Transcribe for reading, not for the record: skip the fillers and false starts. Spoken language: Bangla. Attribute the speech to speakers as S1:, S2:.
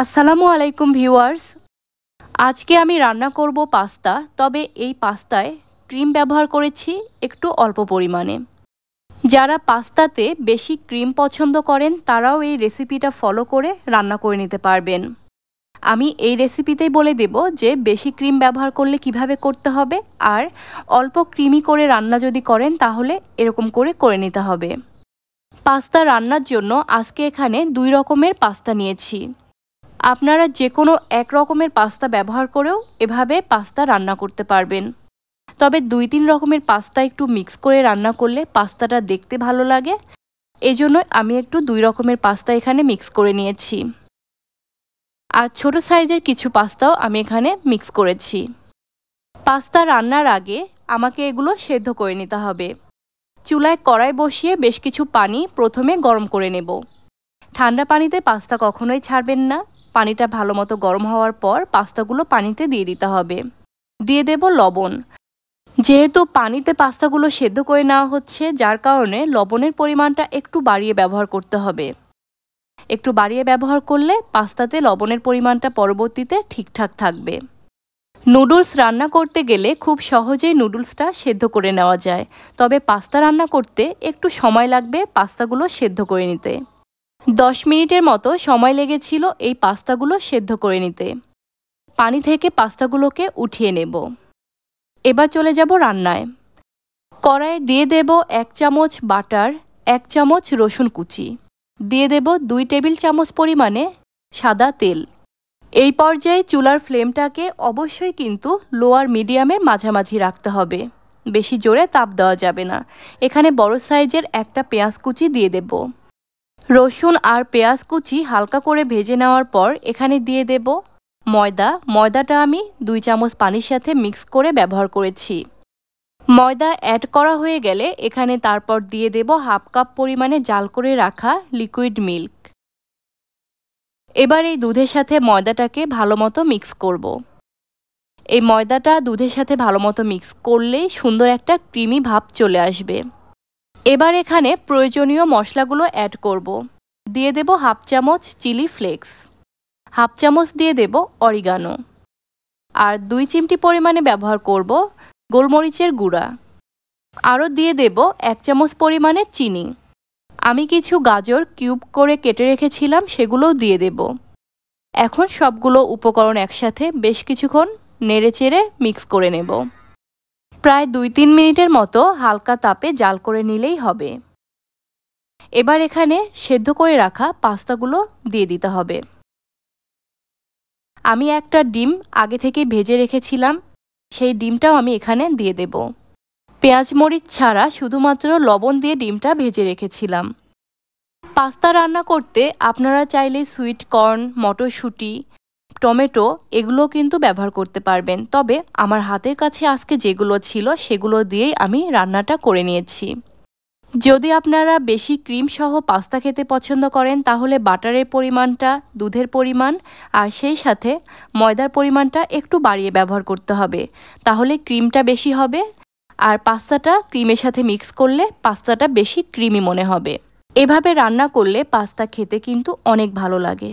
S1: আসসালামু আলাইকুম ভিউয়ার্স। আজকে আমি রান্না করব পাস্তা। তবে এই পাস্তায় ক্রিম ব্যবহার করেছি একটু অল্প পরিমাণে। যারা পাস্তাতে বেশি ক্রিম পছন্দ করেন তারাও এই রেসিপিটা ফলো করে রান্না করে নিতে পারবেন। আমি এই রেসিপিতেই বলে দেব যে বেশি ক্রিম ব্যবহার করলে কিভাবে করতে হবে, আর অল্প ক্রিমি করে রান্না যদি করেন তাহলে এরকম করে নিতে হবে। পাস্তা রান্নার জন্য আজকে এখানে 2 রকমের পাস্তা নিয়েছি। আপনারা যে কোনো এক রকমের পাস্তা ব্যবহার করেও এভাবে পাস্তা রান্না করতে পারবেন। তবে 2-3 রকমের পাস্তা একটু মিক্স করে রান্না করলে পাস্তাটা দেখতে ভালো লাগে। এজন্য আমি একটু 2 রকমের পাস্তা এখানে মিক্স করে নিয়েছি। আর ছোট সাইজের কিছু পাস্তাও আমি এখানে মিক্স করেছি। পাস্তা রান্নার আগে আমাকে এগুলো সেদ্ধ করে নিতে হবে। চুলায় কড়াই বসিয়ে বেশ কিছু পানি প্রথমে গরম করে নেব। ঠান্ডা পানিতে পাস্তা কখনোই ছাড়বেন না। পানিটা ভালোমতো গরম হওয়ার পর পাস্তাগুলো পানিতে দিয়ে দিতে হবে। দিয়ে দেব লবণ। যেহেতু পানিতে পাস্তাগুলো সেদ্ধ করে নেওয়া হচ্ছে, যার কারণে লবণের পরিমাণটা একটু বাড়িয়ে ব্যবহার করতে হবে। একটু বাড়িয়ে ব্যবহার করলে পাস্তাতে লবণের পরিমাণটা পরবর্তীতে ঠিকঠাক থাকবে। নুডলস রান্না করতে গেলে খুব সহজেই নুডলসটা সেদ্ধ করে নেওয়া যায়। তবে পাস্তা রান্না করতে একটু সময় লাগবে পাস্তাগুলো সেদ্ধ করে নিতে। 10 মিনিটের মতো সময় লেগেছিল এই পাস্তাগুলো সেদ্ধ করে নিতে। পানি থেকে পাস্তাগুলোকে উঠিয়ে নেব। এবার চলে যাব রান্নায়। কড়াইয়ে দিয়ে দেব 1 চামচ বাটার, 1 চামচ রসুন কুচি, দিয়ে দেব 2 টেবিল চামচ পরিমাণে সাদা তেল। এই পর্যায়ে চুলার ফ্লেমটাকে অবশ্যই কিন্তু লো আর মিডিয়ামের মাঝামাঝি রাখতে হবে। বেশি জোরে তাপ দেওয়া যাবে না। এখানে বড় সাইজের একটা পেঁয়াজ কুচি দিয়ে দেব। রসুন আর পেঁয়াজ কুচি হালকা করে ভেজে নেওয়ার পর এখানে দিয়ে দেব ময়দাটা আমি 2 চামচ পানির সাথে মিক্স করে ব্যবহার করেছি। ময়দা অ্যাড করা হয়ে গেলে এখানে তারপর দিয়ে দেব 1/2 কাপ পরিমাণে জাল করে রাখা লিকুইড মিল্ক। এবার এই দুধের সাথে ময়দাটাকে ভালোমতো মিক্স করব। এই ময়দাটা দুধের সাথে ভালোমতো মিক্স করলেই সুন্দর একটা ক্রিমি ভাব চলে আসবে। এবার এখানে প্রয়োজনীয় মশলাগুলো অ্যাড করব। দিয়ে দেব 1/2 চামচ চিলি ফ্লেক্স, 1/2 চামচ দিয়ে দেব অরিগানো, আর 2 চিমটি পরিমাণে ব্যবহার করব গোলমরিচের গুঁড়া। আরও দিয়ে দেব 1 চামচ পরিমাণে চিনি। আমি কিছু গাজর কিউব করে কেটে রেখেছিলাম, সেগুলোও দিয়ে দেব। এখন সবগুলো উপকরণ একসাথে বেশ কিছুক্ষণ নেড়েচেড়ে মিক্স করে নেব। প্রায় 2-3 মিনিটের মতো হালকা তাপে জাল করে নিলেই হবে। এবার এখানে সেদ্ধ করে রাখা পাস্তাগুলো দিয়ে দিতে হবে। আমি একটা ডিম আগে থেকে ভেজে রেখেছিলাম, সেই ডিমটাও আমি এখানে দিয়ে দেব। পেঁয়াজ মরিচ ছাড়া শুধুমাত্র লবণ দিয়ে ডিমটা ভেজে রেখেছিলাম। পাস্তা রান্না করতে আপনারা চাইলে সুইট কর্ন, মটরশুঁটি, টমেটো এগুলো কিন্তু ব্যবহার করতে পারবেন। তবে আমার হাতের কাছে আজকে যেগুলো ছিল সেগুলো দিয়েই আমি রান্নাটা করে নিয়েছি। যদি আপনারা বেশি ক্রিম সহ পাস্তা খেতে পছন্দ করেন তাহলে বাটারের পরিমাণটা, দুধের পরিমাণ আর সেই সাথে ময়দার পরিমাণটা একটু বাড়িয়ে ব্যবহার করতে হবে। তাহলে ক্রিমটা বেশি হবে, আর পাস্তাটা ক্রিমের সাথে মিক্স করলে পাস্তাটা বেশি ক্রিমি মনে হবে। এভাবে রান্না করলে পাস্তা খেতে কিন্তু অনেক ভালো লাগে।